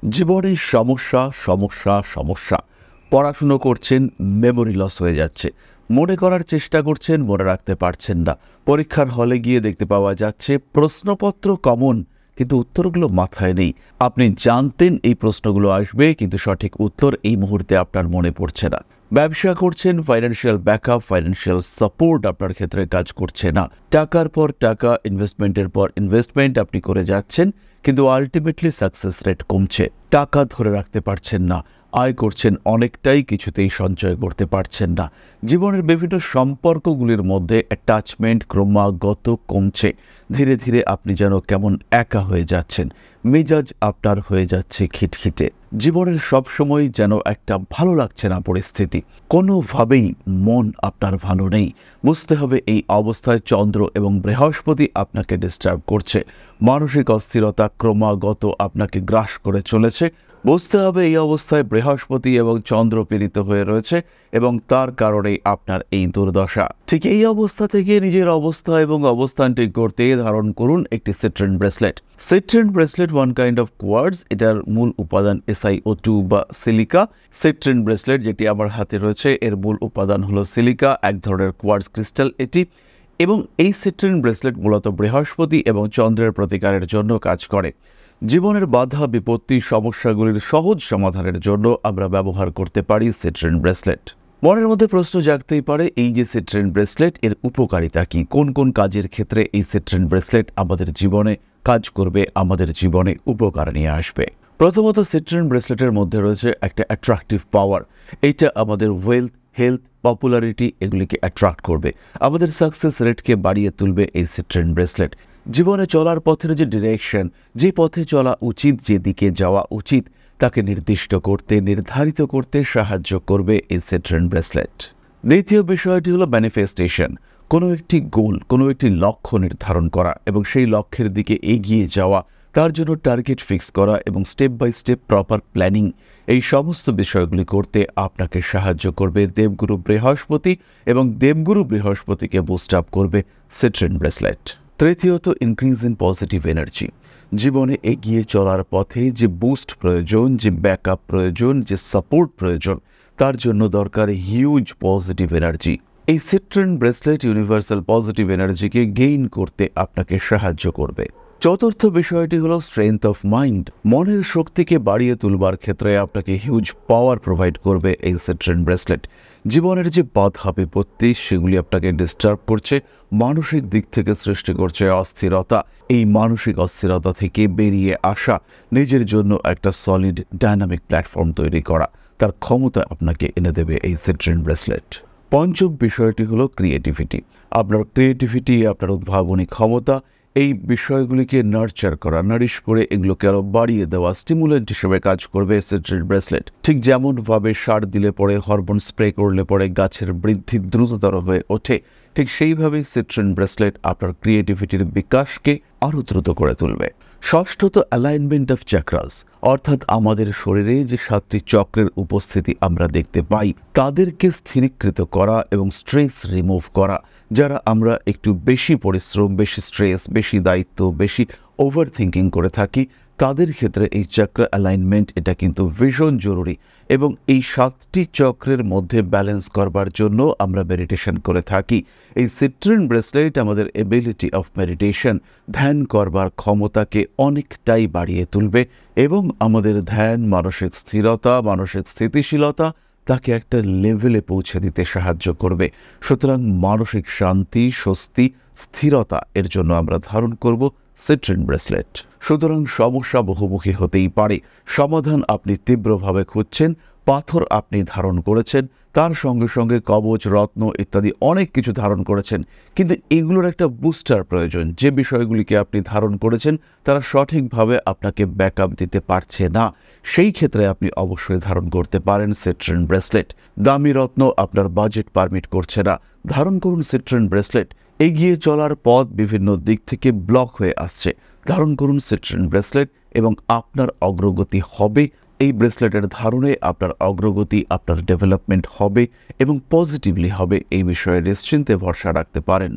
জীবনে সমস্যা সমস্যা সমস্যা। পড়াশুনো করছেন, মেমোরি লস হয়ে যাচ্ছে। মনে করার চেষ্টা করছেন, মনে রাখতে পারছেন না। পরীক্ষার হলে গিয়ে দেখতে পাওয়া যাচ্ছে প্রশ্নপত্র কমন, কিন্তু উত্তরগুলো মাথায় নেই। আপনি জানতেন এই প্রশ্নগুলো আসবে, কিন্তু সঠিক উত্তর এই মুহূর্তে আপনার মনে পড়ছে না। ব্যবসা করছেন, ফাইন্যান্সিয়াল ব্যাকআপ, ফাইন্যান্সিয়াল সাপোর্ট আপনার ক্ষেত্রে কাজ করছে না। টাকার পর টাকা, ইনভেস্টমেন্টের পর ইনভেস্টমেন্ট আপনি করে যাচ্ছেন, কিন্তু আলটিমেটলি সাকসেস রেট কমছে। টাকা ধরে রাখতে পারছেন না, আয় করছেন অনেকটাই, কিছুতেই সঞ্চয় করতে পারছেন না। জীবনের বিভিন্ন সম্পর্কগুলির মধ্যে অ্যাটাচমেন্ট ক্রমাগত কমছে। ধীরে ধীরে আপনি যেন কেমন একা হয়ে যাচ্ছেন। মেজাজ আপনার হয়ে যাচ্ছে খিটখিটে। জীবনের সবসময় যেন একটা ভালো লাগছে না পরিস্থিতি। কোনোভাবেই মন আপনার ভালো নেই। বুঝতে হবে এই অবস্থায় চন্দ্র এবং বৃহস্পতি আপনাকে ডিস্টার্ব করছে। মানসিক অস্থিরতা ক্রমাগত আপনাকে গ্রাস করে চলেছে। বুঝতে হবে এই অবস্থায় বৃহস্পতি এবং চন্দ্র পীড়িত হয়ে রয়েছে এবং তার কারণেই আপনার এই দুর্দশা। ঠিক এই অবস্থা থেকে নিজের অবস্থা এবং অবস্থানটি করতে ধারণ করুন একটি citrine bracelet. Citrine bracelet one kind of quartz. এটার মূল উপাদান SiO2 বা সিলিকা। সিট্রিন ব্রেসলেট যেটি আমার হাতে রয়েছে, এর মূল উপাদান হলো সিলিকা, এক ধরনের কোয়ার্টজ ক্রিস্টাল এটি। এবং এই সিট্রিন ব্রেসলেট মূলত বৃহস্পতি এবং চন্দ্রের প্রতিকারের জন্য কাজ করে। জীবনের বাধা বিপত্তি সমস্যাগুলির সহজ সমাধানের জন্য আমরা ব্যবহার করতে পারি সিট্রিন ব্রেসলেট। মনের মধ্যে প্রশ্ন জাগতেই পারে, এই যে সিট্রিন ব্রেসলেট, এর উপকারিতা কি? কোন কোন কাজের ক্ষেত্রে এই সিট্রিন ব্রেসলেট আমাদের জীবনে কাজ করবে, আমাদের জীবনে উপকার নিয়ে আসবে? প্রথমত, সিট্রিন ব্রেসলেটের মধ্যে রয়েছে একটা অ্যাট্রাকটিভ পাওয়ার। এইটা আমাদের ওয়েলথ, হেলথ, পপুলারিটি এগুলিকে অ্যাট্রাক্ট করবে। আমাদের সাকসেস রেটকে বাড়িয়ে তুলবে এই সিট্রিন ব্রেসলেট। জীবনে চলার পথের যে ডিরেকশন, যে পথে চলা উচিত, যেদিকে যাওয়া উচিত, তাকে নির্দিষ্ট করতে, নির্ধারিত করতে সাহায্য করবে এই সিট্রিন ব্রেসলেট। দ্বিতীয় বিষয়টি হলো ম্যানিফেস্টেশন। কোনো একটি গোল, কোনো একটি লক্ষ্য নির্ধারণ করা এবং সেই লক্ষ্যের দিকে এগিয়ে যাওয়া, তার জন্য টার্গেট ফিক্স করা এবং step by step proper planning, এই সমস্ত বিষয়গুলি করতে আপনাকে সাহায্য করবে দেবগুরু বৃহস্পতি, এবং দেবগুরু বৃহস্পতিকে বুস্ট আপ করবে সিট্রিন ব্রেসলেট। তৃতীয়ত, ইনক্রিজ ইন পজিটিভ এনার্জি। জীবনে এগিয়ে চলার পথে যে বুস্ট প্রয়োজন, যে ব্যাকআপ প্রয়োজন, যে সাপোর্ট প্রয়োজন, তার জন্য দরকার হিউজ পজিটিভ এনার্জি। এই সিট্রিন ব্রেসলেট ইউনিভার্সাল পজিটিভ এনার্জিকে গেইন করতে আপনাকে সাহায্য করবে। চতুর্থ বিষয়টি হলো স্ট্রেংথ অফ মাইন্ড। মনের শক্তিকে বাড়িয়ে তুলবার ক্ষেত্রে আপনাকে হিউজ পাওয়ার প্রোভাইড করবে এই সিট্রিন ব্রেসলেট। জীবনের যে বাধা বিপত্তি সেগুলি আপনাকে ডিস্টার্ব করছে, মানসিক দিক থেকে সৃষ্টি করছে অস্থিরতা। এই মানসিক অস্থিরতা থেকে বেরিয়ে আসা, নিজের জন্য একটা সলিড ডাইনামিক প্ল্যাটফর্ম তৈরি করা, তার ক্ষমতা আপনাকে এনে দেবে এই সিট্রিন ব্রেসলেট। পঞ্চম বিষয়টি হলো ক্রিয়েটিভিটি। আপনার ক্রিয়েটিভিটি, আপনার উদ্ভাবনী ক্ষমতা, এই বিষয়গুলিকে নার্চার করা, নারিশ করে এগুলোকে আরও বাড়িয়ে দেওয়া, স্টিমুলেন্ট হিসেবে কাজ করবে সিট্রিন ব্রেসলেট। ঠিক যেমনভাবে সার দিলে পরে, হরমোন স্প্রে করলে পরে গাছের বৃদ্ধি দ্রুততর হয়ে ওঠে, ঠিক সেইভাবেই সিট্রিন ব্রেসলেট আপনার ক্রিয়েটিভিটির বিকাশকে আরও দ্রুত করে তুলবে। ষষ্ঠত, অ্যালাইনমেন্ট অফ চাক্রাস, অর্থাৎ আমাদের শরীরে যে 7টি চক্রের উপস্থিতি আমরা দেখতে পাই, তাদেরকে স্থিরীকৃত করা এবং স্ট্রেস রিমুভ করা। যারা আমরা একটু বেশি পরিশ্রম, বেশি স্ট্রেস, বেশি দায়িত্ব, বেশি ওভার থিঙ্কিং করে থাকি, তাদের ক্ষেত্রে এই চক্র অ্যালাইনমেন্ট এটা কিন্তু ভীষণ জরুরি। এবং এই 7টি চক্রের মধ্যে ব্যালেন্স করবার জন্য আমরা মেডিটেশন করে থাকি। এই সিট্রিন ব্রেসলেট আমাদের এবিলিটি অফ মেডিটেশন, ধ্যান করবার ক্ষমতাকে অনেকটাই বাড়িয়ে তুলবে এবং আমাদের ধ্যান, মানসিক স্থিরতা, মানসিক স্থিতিশীলতা, তাকে একটা লেভেলে পৌঁছে দিতে সাহায্য করবে। সুতরাং মানসিক শান্তি, স্বস্তি, স্থিরতা এর জন্য আমরা ধারণ করব সিট্রিন ব্রেসলেট। সুতরাং সমস্যা বহুমুখী হতেই পারে। সমাধান আপনি তীব্রভাবে খুঁজছেন, পাথর আপনি ধারণ করেছেন, তার সঙ্গে সঙ্গে কবচ, রত্ন ইত্যাদি অনেক কিছু ধারণ করেছেন, কিন্তু এগুলোর একটা বুস্টার প্রয়োজন। যে বিষয়গুলিকে আপনি ধারণ করেছেন তারা সঠিকভাবে আপনাকে ব্যাকআপ দিতে পারছে না, সেই ক্ষেত্রে আপনি অবশ্যই ধারণ করতে পারেন সিট্রিন ব্রেসলেট। দামি রত্ন আপনার বাজেট পারমিট করছে না, ধারণ করুন সিট্রিন ব্রেসলেট। এগিয়ে চলার পথ বিভিন্ন দিক থেকে ব্লক হয়ে আসছে, ধারণ করুন সিট্রিন ব্রেসলেট এবং আপনার অগ্রগতি হবে। এই ব্রেসলেটের ধারণে আপনার অগ্রগতি, আপনার ডেভেলপমেন্ট হবে এবং পজিটিভলি হবে, এই বিষয়ে নিশ্চিন্তে ভরসা রাখতে পারেন।